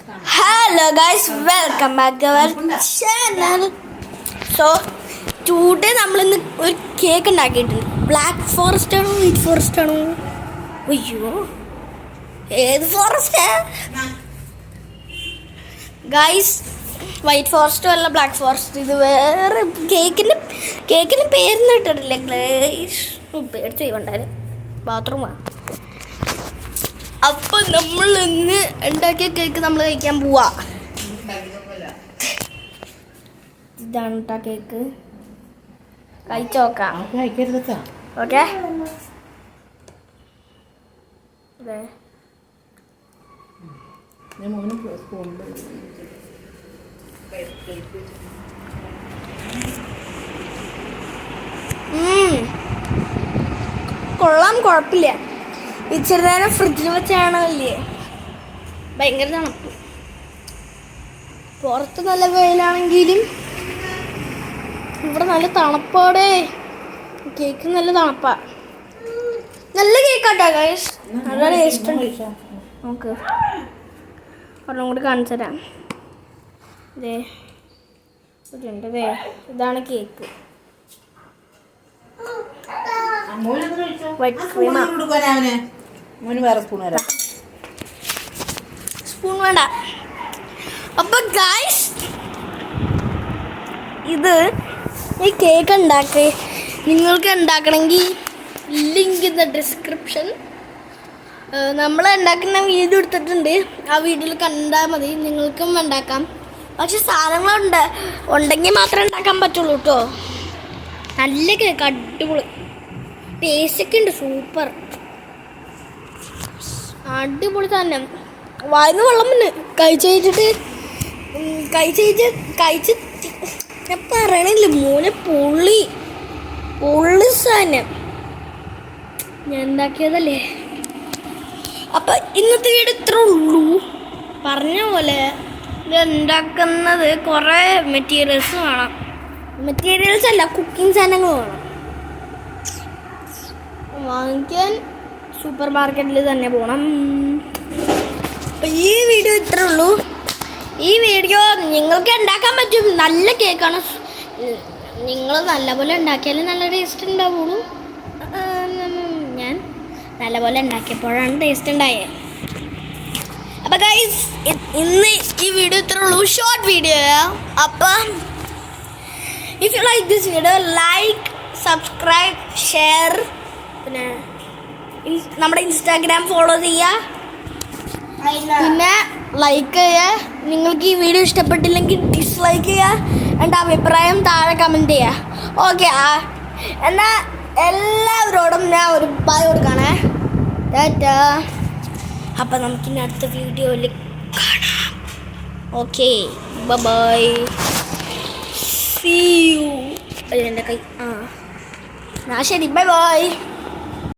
Hello guys, welcome back to our channel. So today നമ്മൾ ഇന്ന് ഒരു കേക്ക് ഉണ്ടാക്കിയിട്ടുണ്ട്. ബ്ലാക്ക് ഫോറസ്റ്റ് ആണോ വൈറ്റ് ഫോറസ്റ്റ് ആണോ? അയ്യോ ഏത് ഫോറസ്റ്റ് ഗൈസ്? വൈറ്റ് ഫോറസ്റ്റും അല്ല ബ്ലാക്ക് ഫോറസ്റ്റ്. ഇത് വേറെ കേക്കിന് പേരൊന്നും ഇട്ടിട്ടില്ല. ഗ്ലേസ് പേടിച്ച് ചെയ്യണ്ടായിരുന്നു. ബാത്റൂമാണ്. അപ്പൊ നമ്മൾ ഇന്ന് ഉണ്ടാക്കിയ കേക്ക് നമ്മൾ കഴിക്കാൻ പോവാ. ഇതാണ് കേക്ക്. കഴിച്ചു നോക്കാം. ഓക്കെ, കൊള്ളാം, കുഴപ്പമില്ല. ഇച്ചിരി നേരം ഫ്രിഡ്ജിൽ വെച്ചാണല്ലേ, ഭയങ്കര തണുപ്പ്. പുറത്ത് നല്ല വെയിലാണെങ്കിലും ഇവിടെ നല്ല തണുപ്പോടെ. കേക്ക് നല്ല തണുപ്പാ. നല്ല കേക്കാട്ടോ ഗൈസ്, നല്ല ടേസ്റ്റ് ഉണ്ട്. നമുക്ക് ഒരെണ്ണം കൂടി കാണിച്ചു തരാം. ഇതാണ് കേക്ക്. സ്പൂൺ വേണ്ട. അപ്പൊ ഗൈസ്, ഇത് ഈ കേക്ക് നിങ്ങൾക്ക് ഉണ്ടാക്കണമെങ്കിൽ ലിങ്ക് ഇൻ ദ ഡിസ്ക്രിപ്ഷൻ. നമ്മൾ ഉണ്ടാക്കുന്ന വീഡിയോ എടുത്തിട്ടുണ്ട്. ആ വീഡിയോയിൽ കണ്ടാൽ മതി. നിങ്ങൾക്കും ഉണ്ടാക്കാം. പക്ഷെ സാധനങ്ങളുണ്ട് ഉണ്ടെങ്കിൽ മാത്രമേ ഉണ്ടാക്കാൻ പറ്റുള്ളൂ കേട്ടോ. നല്ല കേക്ക്, അടിപൊളി ടേസ്റ്റൊക്കെ ഉണ്ട്. സൂപ്പർ, അടിപൊളി തന്നെ. വായിന്ന് വെള്ളം വന്ന് കഴിച്ച് ഞാൻ പറയണില്ല മോനെ. പൊള്ളി സാധനം ഞാൻ ഉണ്ടാക്കിയതല്ലേ. അപ്പം ഇന്നത്തെ വീട് ഇത്ര ഉള്ളൂ. പറഞ്ഞ പോലെ ഇത് ഉണ്ടാക്കുന്നത് കുറേ മെറ്റീരിയൽസ് വേണം. മെറ്റീരിയൽസ് അല്ല, കുക്കിംഗ് സാധനങ്ങൾ വേണം. വാങ്ങിക്കാൻ സൂപ്പർ മാർക്കറ്റിൽ തന്നെ പോകണം. അപ്പം ഈ വീഡിയോ ഇത്രേ ഉള്ളൂ. ഈ വീഡിയോ നിങ്ങൾക്ക് ഉണ്ടാക്കാൻ പറ്റും. നല്ല കേക്കാണ്. നിങ്ങൾ നല്ലപോലെ ഉണ്ടാക്കിയാലേ നല്ല ടേസ്റ്റ് ഉണ്ടാവുള്ളൂ. ഞാൻ നല്ലപോലെ ഉണ്ടാക്കിയപ്പോഴാണ് ടേസ്റ്റ് ഉണ്ടായത്. അപ്പം ഗൈസ്, ഇന്ന് ഈ വീഡിയോ ഇത്രേ ഉള്ളൂ. Short video. അപ്പം if you like this video, like, subscribe, share. പിന്നെ നമ്മുടെ ഇൻസ്റ്റാഗ്രാം ഫോളോ ചെയ്യുക. പിന്നെ ലൈക്ക് ചെയ്യുക. നിങ്ങൾക്ക് ഈ വീഡിയോ ഇഷ്ടപ്പെട്ടില്ലെങ്കിൽ ഡിസ്ലൈക്ക് ചെയ്യുക. എൻ്റെ അഭിപ്രായം താഴെ കമൻറ്റ് ചെയ്യുക. ഓക്കെ, എന്നാൽ എല്ലാവരോടും ഞാൻ ഒരു ബൈ കൊടുക്കണേ. ടാറ്റാ. അപ്പം നമുക്കിനി അടുത്ത വീഡിയോയിൽ കാണാം. Okay, bye. See you. എൻ്റെ കൈ ശരി, ബൈ ബൈ.